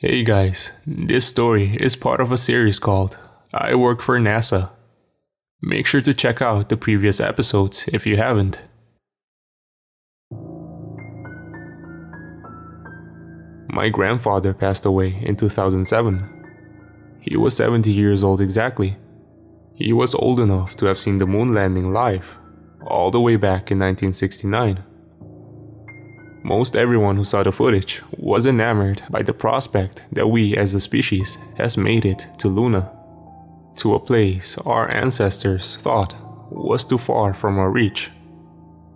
Hey guys, this story is part of a series called I Work for NASA. Make sure to check out the previous episodes if you haven't. My grandfather passed away in 2007. He was 70 years old exactly. He was old enough to have seen the moon landing live, all the way back in 1969. Most everyone who saw the footage was enamored by the prospect that we as a species has made it to Luna, to a place our ancestors thought was too far from our reach.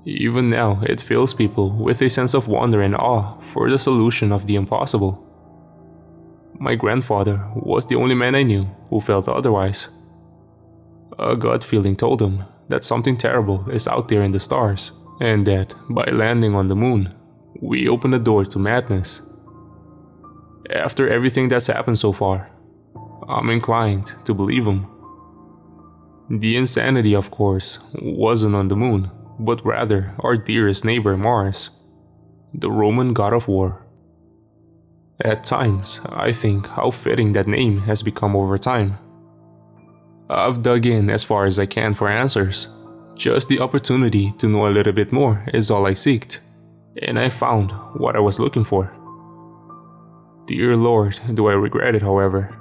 Even now, it fills people with a sense of wonder and awe for the solution of the impossible. My grandfather was the only man I knew who felt otherwise. A gut feeling told him that something terrible is out there in the stars, and that by landing on the moon, we open the door to madness. After everything that's happened so far, I'm inclined to believe him. The insanity, of course, wasn't on the moon, but rather our dearest neighbor Mars, the Roman god of war. At times, I think how fitting that name has become over time. I've dug in as far as I can for answers. Just the opportunity to know a little bit more is all I seeked. And I found what I was looking for. Dear Lord, do I regret it, however.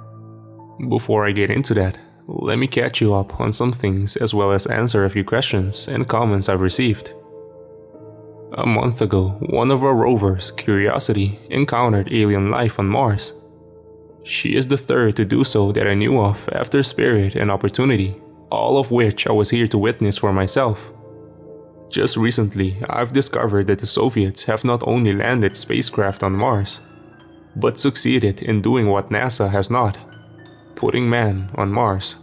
Before I get into that, let me catch you up on some things as well as answer a few questions and comments I've received. A month ago, one of our rovers, Curiosity, encountered alien life on Mars. She is the third to do so that I knew of after Spirit and Opportunity, all of which I was here to witness for myself. Just recently, I've discovered that the Soviets have not only landed spacecraft on Mars, but succeeded in doing what NASA has not, putting man on Mars.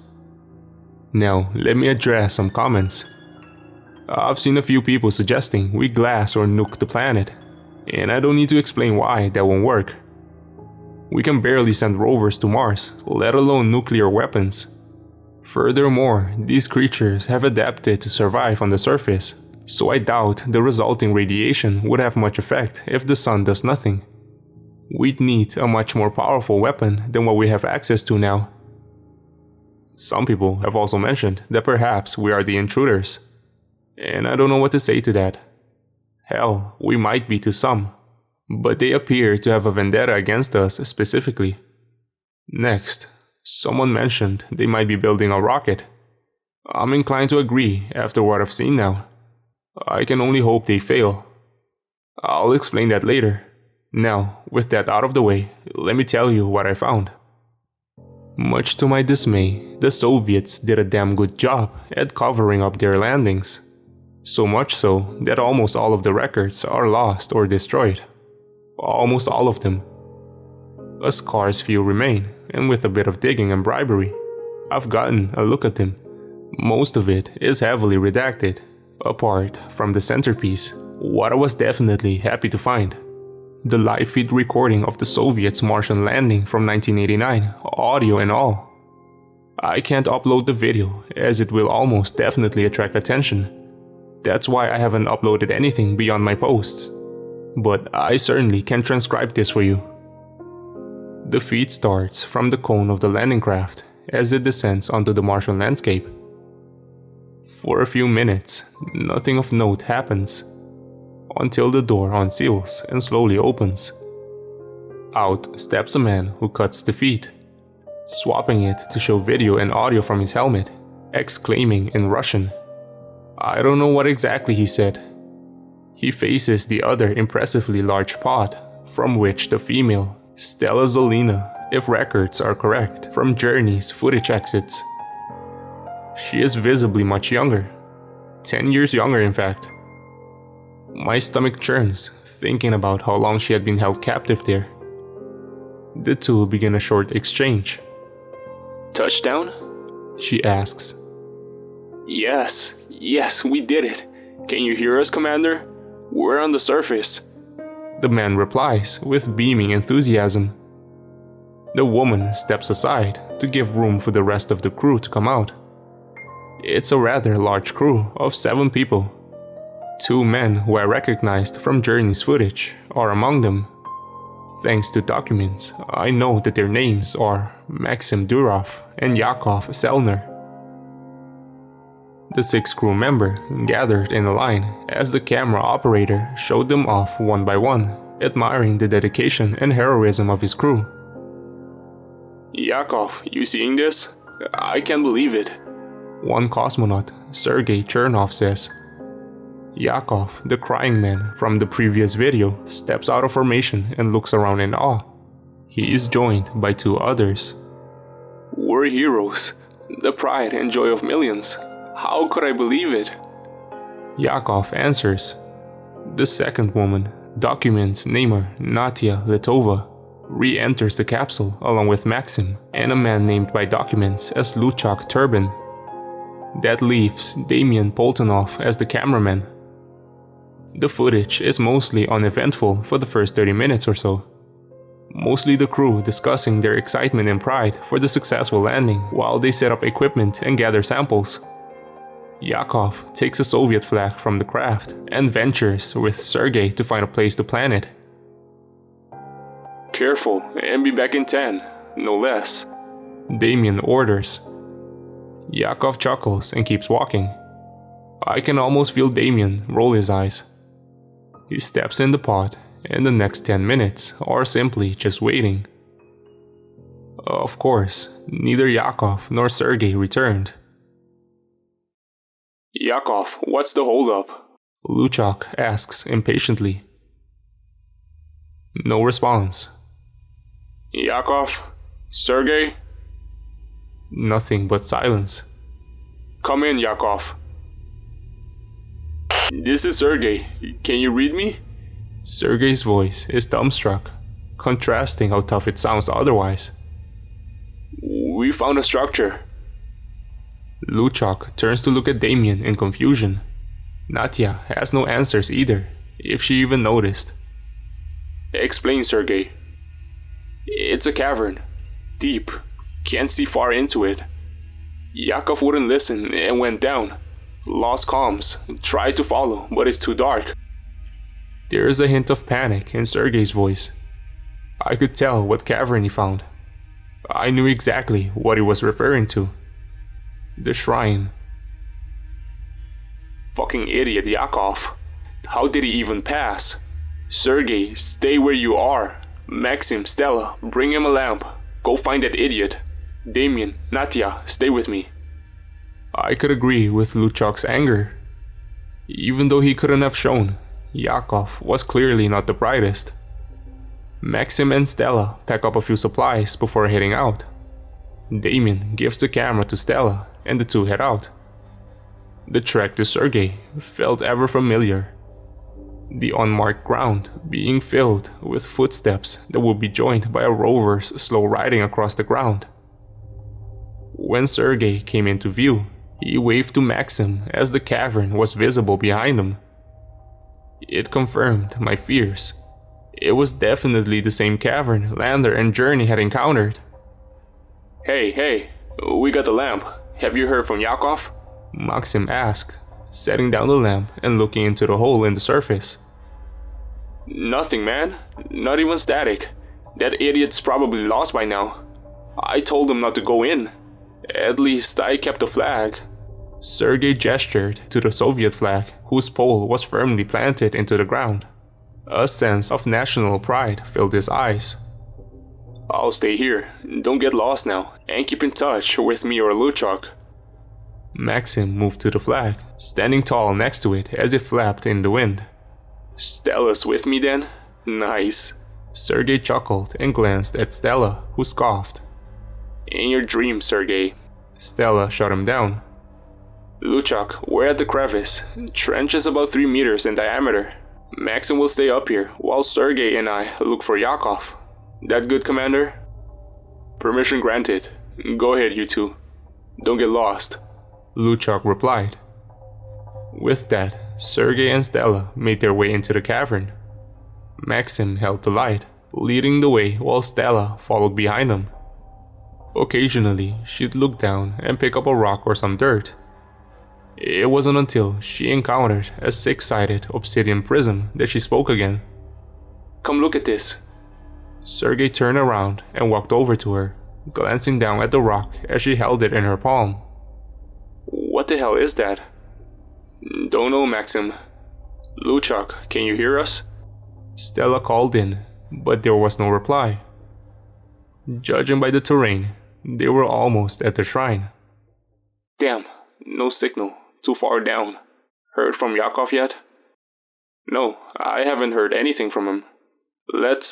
Now, let me address some comments. I've seen a few people suggesting we glass or nuke the planet, and I don't need to explain why that won't work. We can barely send rovers to Mars, let alone nuclear weapons. Furthermore, these creatures have adapted to survive on the surface, so I doubt the resulting radiation would have much effect if the sun does nothing. We'd need a much more powerful weapon than what we have access to now. Some people have also mentioned that perhaps we are the intruders, and I don't know what to say to that. Hell, we might be to some, but they appear to have a vendetta against us specifically. Next, someone mentioned they might be building a rocket. I'm inclined to agree after what I've seen now. I can only hope they fail. I'll explain that later. Now, with that out of the way, let me tell you what I found. Much to my dismay, the Soviets did a damn good job at covering up their landings. So much so that almost all of the records are lost or destroyed. Almost all of them. A scarce few remain, and with a bit of digging and bribery, I've gotten a look at them. Most of it is heavily redacted. Apart from the centerpiece, what I was definitely happy to find. The live feed recording of the Soviets' Martian landing from 1989, audio and all. I can't upload the video as it will almost definitely attract attention. That's why I haven't uploaded anything beyond my posts. But I certainly can transcribe this for you. The feed starts from the cone of the landing craft as it descends onto the Martian landscape. For a few minutes, nothing of note happens, until the door unseals and slowly opens. Out steps a man who cuts the feed, swapping it to show video and audio from his helmet, exclaiming in Russian. I don't know what exactly he said. He faces the other impressively large pot, from which the female, Stella Zolina, if records are correct, from Journey's footage exits. She is visibly much younger, 10 years younger in fact. My stomach churns, thinking about how long she had been held captive there. The two begin a short exchange. Touchdown? She asks. Yes, we did it. Can you hear us, Commander? We're on the surface. The man replies with beaming enthusiasm. The woman steps aside to give room for the rest of the crew to come out. It's a rather large crew of 7 people. 2 men who I recognized from Journey's footage are among them. Thanks to documents, I know that their names are Maxim Durov and Yakov Selner. The 6 crew members gathered in a line as the camera operator showed them off one by one, admiring the dedication and heroism of his crew. Yakov, you seeing this? I can't believe it. One cosmonaut, Sergei Chernov, says. Yakov, the crying man from the previous video, steps out of formation and looks around in awe. He is joined by 2 others. We're heroes, the pride and joy of millions. How could I believe it? Yakov answers. The second woman, documents namer Natia Letova, re-enters the capsule along with Maxim and a man named by documents as Luchak Turbin. That leaves Damian Poltonov as the cameraman. The footage is mostly uneventful for the first 30 minutes or so. Mostly the crew discussing their excitement and pride for the successful landing while they set up equipment and gather samples. Yakov takes a Soviet flag from the craft and ventures with Sergei to find a place to plant it. Careful and be back in 10, no less. Damian orders. Yakov chuckles and keeps walking. I can almost feel Damian roll his eyes. He steps in the pot, and the next 10 minutes are simply just waiting. Of course, neither Yakov nor Sergei returned. Yakov, what's the holdup? Luchak asks impatiently. No response. Yakov? Sergei? Nothing but silence. Come in, Yakov. This is Sergei. Can you read me? Sergei's voice is dumbstruck, contrasting how tough it sounds otherwise. We found a structure. Luchak turns to look at Damian in confusion. Natia has no answers either, if she even noticed. Explain, Sergei. It's a cavern. Deep. Can't see far into it. Yakov wouldn't listen and went down. Lost comms. Tried to follow, but it's too dark. There is a hint of panic in Sergei's voice. I could tell what cavern he found. I knew exactly what he was referring to. The shrine. Fucking idiot, Yakov. How did he even pass? Sergei, stay where you are. Maxim, Stella, bring him a lamp. Go find that idiot. Damian, Natia, stay with me. I could agree with Luchak's anger. Even though he couldn't have shown, Yakov was clearly not the brightest. Maxim and Stella pack up a few supplies before heading out. Damian gives the camera to Stella and the 2 head out. The trek to Sergei felt ever familiar. The unmarked ground being filled with footsteps that would be joined by a rover's slow riding across the ground. When Sergei came into view, he waved to Maxim as the cavern was visible behind him. It confirmed my fears. It was definitely the same cavern Lander and Journey had encountered. Hey, we got the lamp. Have you heard from Yakov? Maxim asked, setting down the lamp and looking into the hole in the surface. Nothing, man. Not even static. That idiot's probably lost by now. I told him not to go in. At least I kept the flag. Sergei gestured to the Soviet flag, whose pole was firmly planted into the ground. A sense of national pride filled his eyes. I'll stay here. Don't get lost now, and keep in touch with me or Luchak. Maxim moved to the flag, standing tall next to it as it flapped in the wind. Stella's with me then? Nice. Sergei chuckled and glanced at Stella, who scoffed. In your dream, Sergei. Stella shut him down. Luchak, we're at the crevice. Trench is about 3 meters in diameter. Maxim will stay up here, while Sergei and I look for Yakov. That good, Commander? Permission granted. Go ahead, you 2. Don't get lost. Luchak replied. With that, Sergei and Stella made their way into the cavern. Maxim held the light, leading the way while Stella followed behind him. Occasionally, she'd look down and pick up a rock or some dirt. It wasn't until she encountered a 6-sided obsidian prism that she spoke again. Come look at this. Sergey turned around and walked over to her, glancing down at the rock as she held it in her palm. What the hell is that? Don't know, Maxim. Luchak, can you hear us? Stella called in, but there was no reply. Judging by the terrain, they were almost at the shrine. Damn, no signal. Too far down. Heard from Yakov yet? No, I haven't heard anything from him. Let's...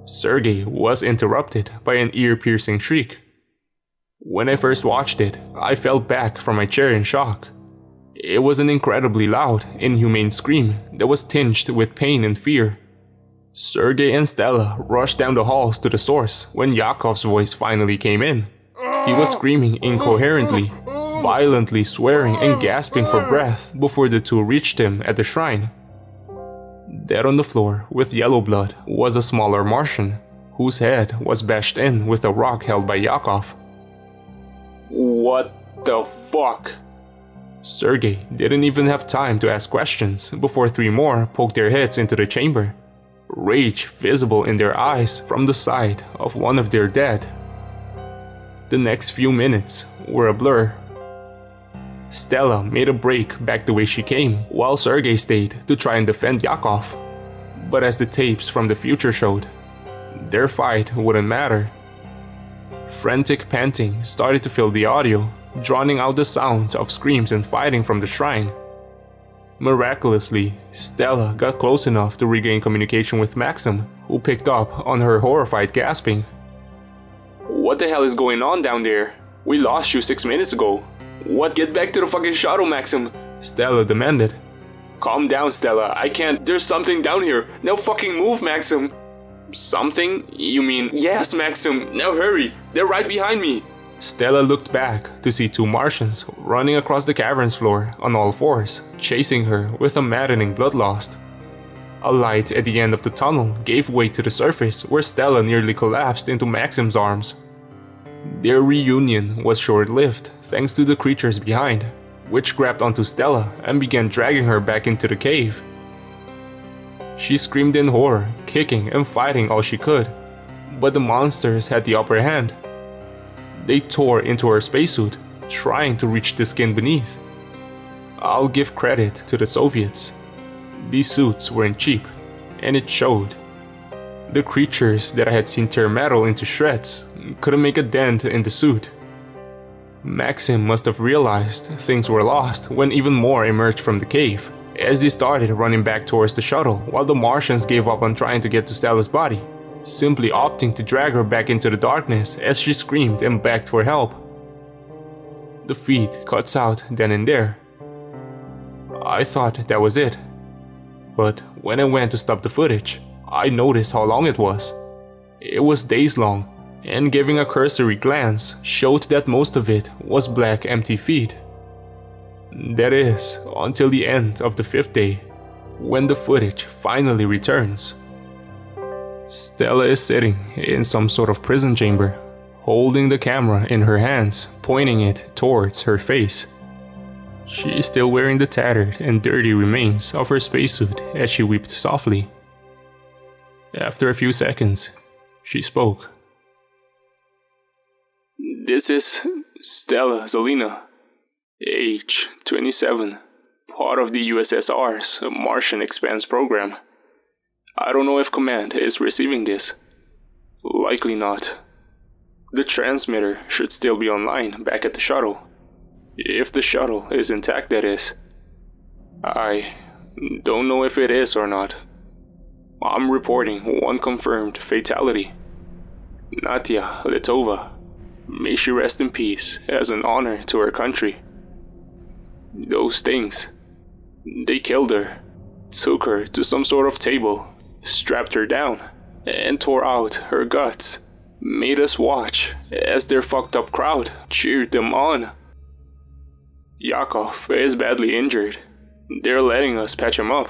Sergey was interrupted by an ear-piercing shriek. When I first watched it, I fell back from my chair in shock. It was an incredibly loud, inhumane scream that was tinged with pain and fear. Sergey and Stella rushed down the halls to the source when Yakov's voice finally came in. He was screaming incoherently, violently swearing and gasping for breath before the two reached him at the shrine. Dead on the floor with yellow blood was a smaller Martian, whose head was bashed in with a rock held by Yakov. What the fuck? Sergey didn't even have time to ask questions before three more poked their heads into the chamber, rage visible in their eyes from the sight of one of their dead. The next few minutes were a blur. Stella made a break back the way she came, while Sergey stayed to try and defend Yakov. But as the tapes from the future showed, their fight wouldn't matter. Frantic panting started to fill the audio, drowning out the sounds of screams and fighting from the shrine. Miraculously, Stella got close enough to regain communication with Maxim, who picked up on her horrified gasping. What the hell is going on down there? We lost you 6 minutes ago. What? Get back to the fucking shuttle, Maxim! Stella demanded. Calm down, Stella. I can't. There's something down here. Now fucking move, Maxim. Something? You mean... Yes, Maxim. Now hurry. They're right behind me. Stella looked back to see two Martians running across the cavern's floor on all fours, chasing her with a maddening bloodlust. A light at the end of the tunnel gave way to the surface where Stella nearly collapsed into Maxim's arms. Their reunion was short-lived thanks to the creatures behind, which grabbed onto Stella and began dragging her back into the cave. She screamed in horror, kicking and fighting all she could, but the monsters had the upper hand. They tore into her spacesuit, trying to reach the skin beneath. I'll give credit to the Soviets. These suits weren't cheap, and it showed. The creatures that I had seen tear metal into shreds couldn't make a dent in the suit. Maxim must have realized things were lost when even more emerged from the cave, as they started running back towards the shuttle while the Martians gave up on trying to get to Stella's body, simply opting to drag her back into the darkness as she screamed and begged for help. The feed cuts out then and there. I thought that was it. But when I went to stop the footage, I noticed how long it was. It was days long, and giving a cursory glance showed that most of it was black empty feed. That is, until the end of the 5th day, when the footage finally returns. Stella is sitting in some sort of prison chamber, holding the camera in her hands, pointing it towards her face. She is still wearing the tattered and dirty remains of her spacesuit as she wept softly. After a few seconds, she spoke. This is Stella Zolina, age 27, part of the USSR's Martian Expanse program. I don't know if Command is receiving this. Likely not. The transmitter should still be online back at the shuttle. If the shuttle is intact, that is. I don't know if it is or not. I'm reporting one confirmed fatality. Natia Letova. May she rest in peace as an honor to her country. Those things. They killed her, took her to some sort of table, strapped her down, and tore out her guts. Made us watch as their fucked up crowd cheered them on. Yakov is badly injured. They're letting us patch him up.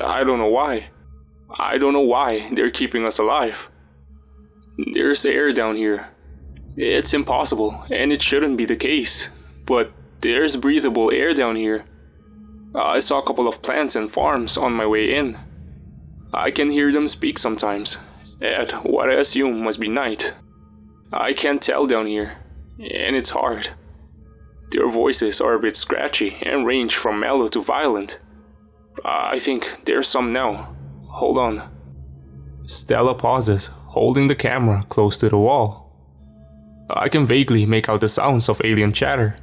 I don't know why. I don't know why they're keeping us alive. There's air down here. It's impossible, and it shouldn't be the case, but there's breathable air down here. I saw a couple of plants and farms on my way in. I can hear them speak sometimes, at what I assume must be night. I can't tell down here, and it's hard. Their voices are a bit scratchy and range from mellow to violent. I think there's some now. Hold on. Stella pauses, holding the camera close to the wall. I can vaguely make out the sounds of alien chatter.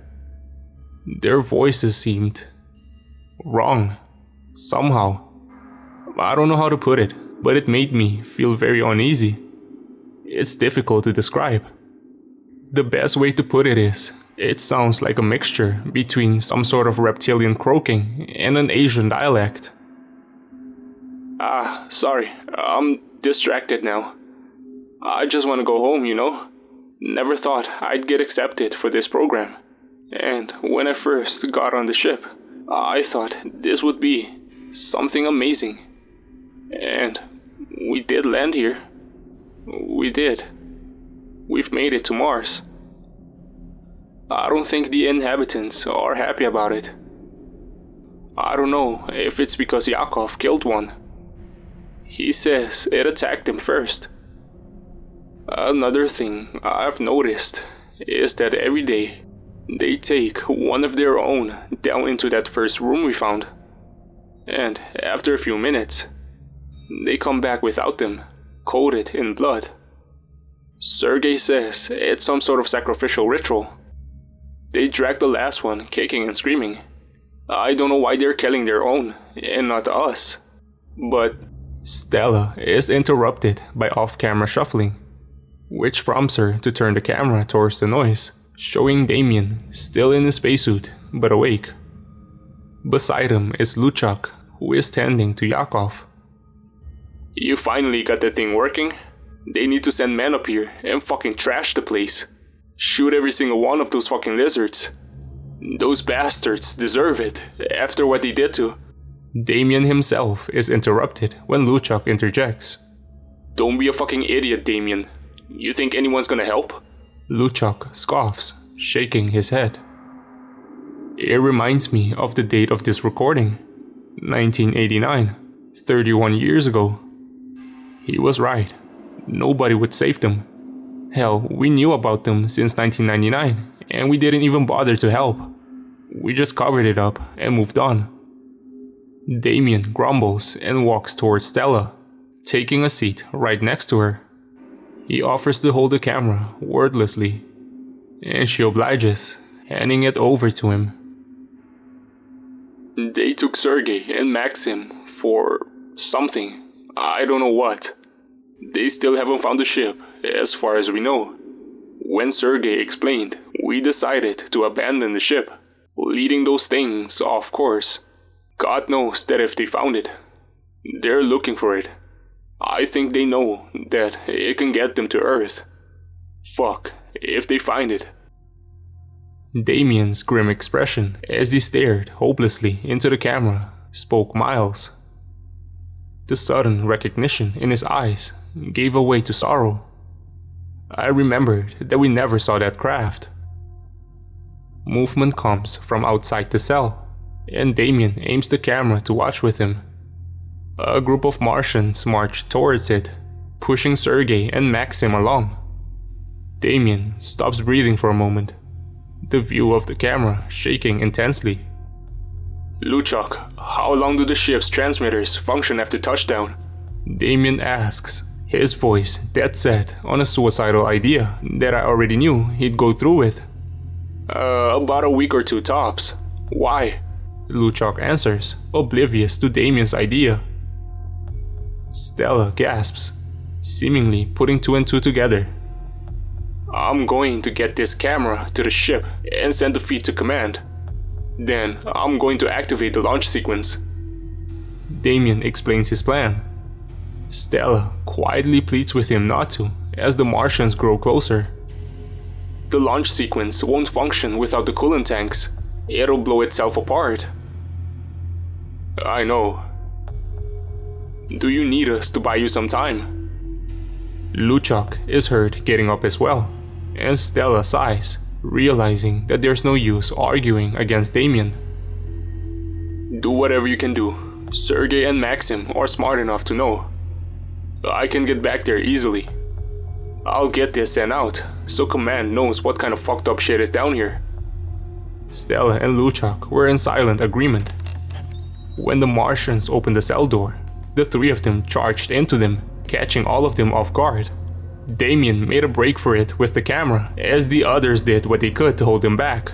Their voices seemed wrong, somehow. I don't know how to put it, but it made me feel very uneasy. It's difficult to describe. The best way to put it is, it sounds like a mixture between some sort of reptilian croaking and an Asian dialect. Sorry, I'm distracted now. I just want to go home, you know? Never thought I'd get accepted for this program. And when I first got on the ship, I thought this would be something amazing. And we did land here. We did. We've made it to Mars. I don't think the inhabitants are happy about it. I don't know if it's because Yakov killed one. He says it attacked him first. Another thing I've noticed is that every day they take one of their own down into that first room we found. And after a few minutes, they come back without them, coated in blood. Sergei says it's some sort of sacrificial ritual. They drag the last one, kicking and screaming. I don't know why they're killing their own, and not us. But Stella is interrupted by off-camera shuffling, which prompts her to turn the camera towards the noise, showing Damien still in his spacesuit, but awake. Beside him is Luchak, who is tending to Yakov. You finally got that thing working? They need to send men up here and fucking trash the place. Shoot every single one of those fucking lizards. Those bastards deserve it, after what they did to... Damien himself is interrupted when Luchak interjects. Don't be a fucking idiot, Damien. You think anyone's gonna help? Luchak scoffs, shaking his head. It reminds me of the date of this recording, 1989, 31 years ago. He was right. Nobody would save them. Hell, we knew about them since 1999, and we didn't even bother to help. We just covered it up and moved on. Damien grumbles and walks towards Stella, taking a seat right next to her. He offers to hold the camera wordlessly, and she obliges, handing it over to him. They took Sergei and Maxim for something. I don't know what. They still haven't found the ship, as far as we know. When Sergei explained, we decided to abandon the ship, leading those things off course. God knows that if they found it, they're looking for it. I think they know that it can get them to Earth. Fuck, if they find it. Damien's grim expression as he stared hopelessly into the camera spoke miles. The sudden recognition in his eyes gave way to sorrow. I remembered that we never saw that craft. Movement comes from outside the cell, and Damien aims the camera to watch with him. A group of Martians march towards it, pushing Sergei and Maxim along. Damien stops breathing for a moment, the view of the camera shaking intensely. Luchak, how long do the ship's transmitters function after touchdown? Damien asks, his voice dead set on a suicidal idea that I already knew he'd go through with. About a week or two tops. Why? Luchak answers, oblivious to Damien's idea. Stella gasps, seemingly putting two and two together. I'm going to get this camera to the ship and send the feed to command. Then I'm going to activate the launch sequence. Damien explains his plan. Stella quietly pleads with him not to as the Martians grow closer. The launch sequence won't function without the coolant tanks. It'll blow itself apart. I know. Do you need us to buy you some time? Luchak is heard getting up as well, and Stella sighs, realizing that there's no use arguing against Damien. Do whatever you can do. Sergey and Maxim are smart enough to know. I can get back there easily. I'll get this sent out, so Command knows what kind of fucked up shit is down here. Stella and Luchak were in silent agreement. When the Martians opened the cell door, the three of them charged into them, catching all of them off guard. Damien made a break for it with the camera, as the others did what they could to hold him back.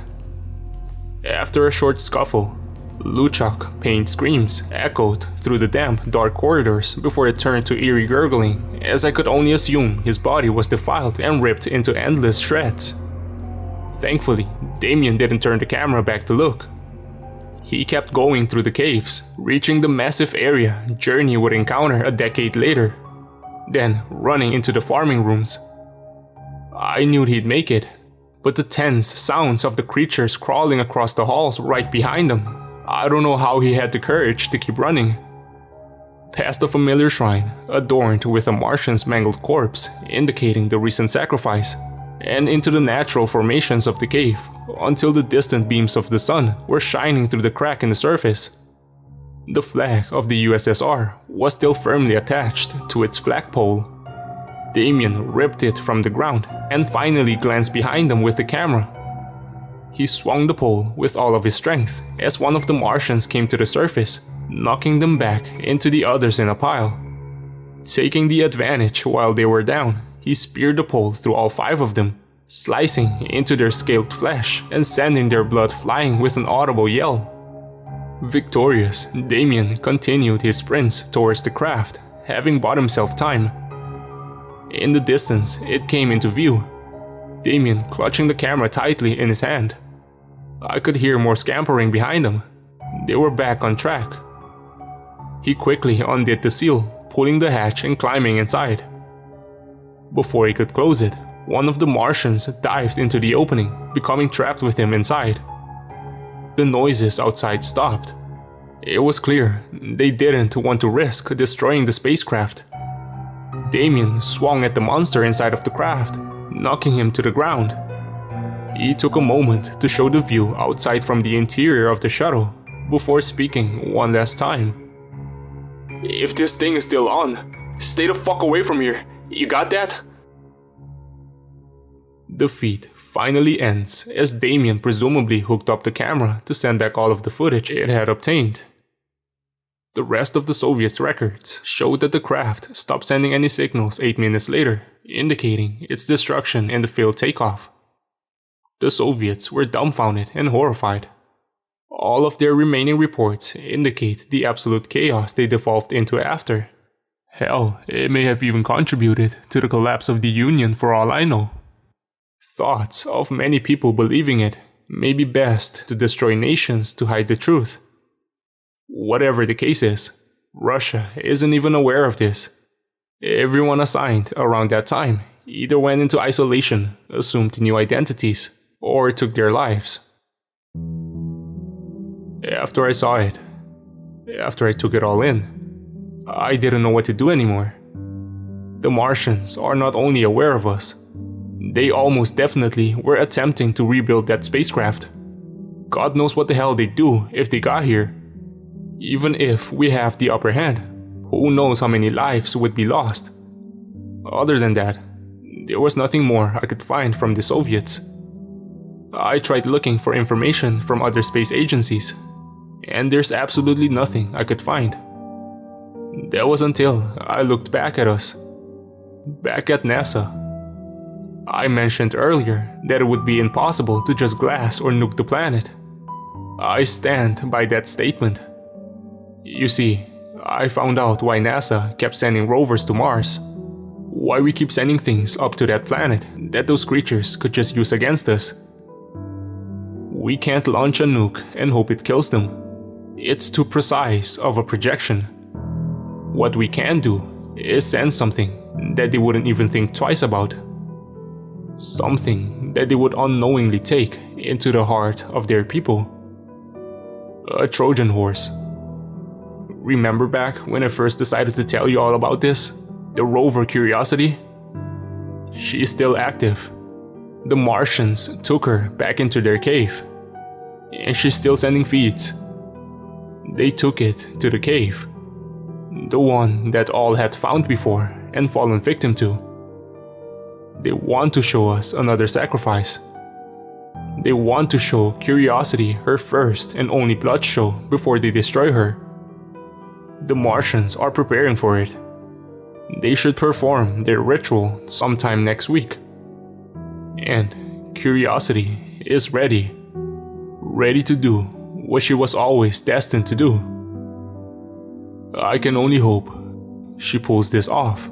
After a short scuffle, Luchak's pained screams echoed through the damp, dark corridors before it turned to eerie gurgling, as I could only assume his body was defiled and ripped into endless shreds. Thankfully, Damien didn't turn the camera back to look. He kept going through the caves, reaching the massive area Journey would encounter a decade later, then running into the farming rooms. I knew he'd make it, but the tense sounds of the creatures crawling across the halls right behind him, I don't know how he had the courage to keep running. Past a familiar shrine, adorned with a Martian's mangled corpse, indicating the recent sacrifice, and into the natural formations of the cave, until the distant beams of the sun were shining through the crack in the surface. The flag of the USSR was still firmly attached to its flagpole. Damien ripped it from the ground and finally glanced behind him with the camera. He swung the pole with all of his strength as one of the Martians came to the surface, knocking them back into the others in a pile. Taking the advantage while they were down, he speared the pole through all five of them, slicing into their scaled flesh and sending their blood flying with an audible yell. Victorious, Damien continued his sprints towards the craft, having bought himself time. In the distance, it came into view, Damien clutching the camera tightly in his hand. I could hear more scampering behind him. They were back on track. He quickly undid the seal, pulling the hatch and climbing inside. Before he could close it, one of the Martians dived into the opening, becoming trapped with him inside. The noises outside stopped. It was clear they didn't want to risk destroying the spacecraft. Damien swung at the monster inside of the craft, knocking him to the ground. He took a moment to show the view outside from the interior of the shuttle, before speaking one last time. If this thing is still on, stay the fuck away from here. You got that? The feat finally ends as Damien presumably hooked up the camera to send back all of the footage it had obtained. The rest of the Soviets' records showed that the craft stopped sending any signals 8 minutes later, indicating its destruction in the failed takeoff. The Soviets were dumbfounded and horrified. All of their remaining reports indicate the absolute chaos they devolved into after. Hell, it may have even contributed to the collapse of the Union for all I know. Thoughts of many people believing it may be best to destroy nations to hide the truth. Whatever the case is, Russia isn't even aware of this. Everyone assigned around that time either went into isolation, assumed new identities, or took their lives. After I saw it, after I took it all in, I didn't know what to do anymore. The Martians are not only aware of us, they almost definitely were attempting to rebuild that spacecraft. God knows what the hell they'd do if they got here. Even if we have the upper hand, who knows how many lives would be lost. Other than that, there was nothing more I could find from the Soviets. I tried looking for information from other space agencies, and there's absolutely nothing I could find. That was until I looked back at us. Back at NASA. I mentioned earlier that it would be impossible to just glass or nuke the planet. I stand by that statement. You see, I found out why NASA kept sending rovers to Mars. Why we keep sending things up to that planet that those creatures could just use against us. We can't launch a nuke and hope it kills them. It's too precise of a projection. What we can do is send something that they wouldn't even think twice about. Something that they would unknowingly take into the heart of their people. A Trojan horse. Remember back when I first decided to tell you all about this? The rover Curiosity? She's still active. The Martians took her back into their cave. And she's still sending feeds. They took it to the cave. The one that all had found before and fallen victim to. They want to show us another sacrifice. They want to show Curiosity her first and only blood show before they destroy her. The Martians are preparing for it. They should perform their ritual sometime next week. And Curiosity is ready. Ready to do what she was always destined to do. I can only hope she pulls this off.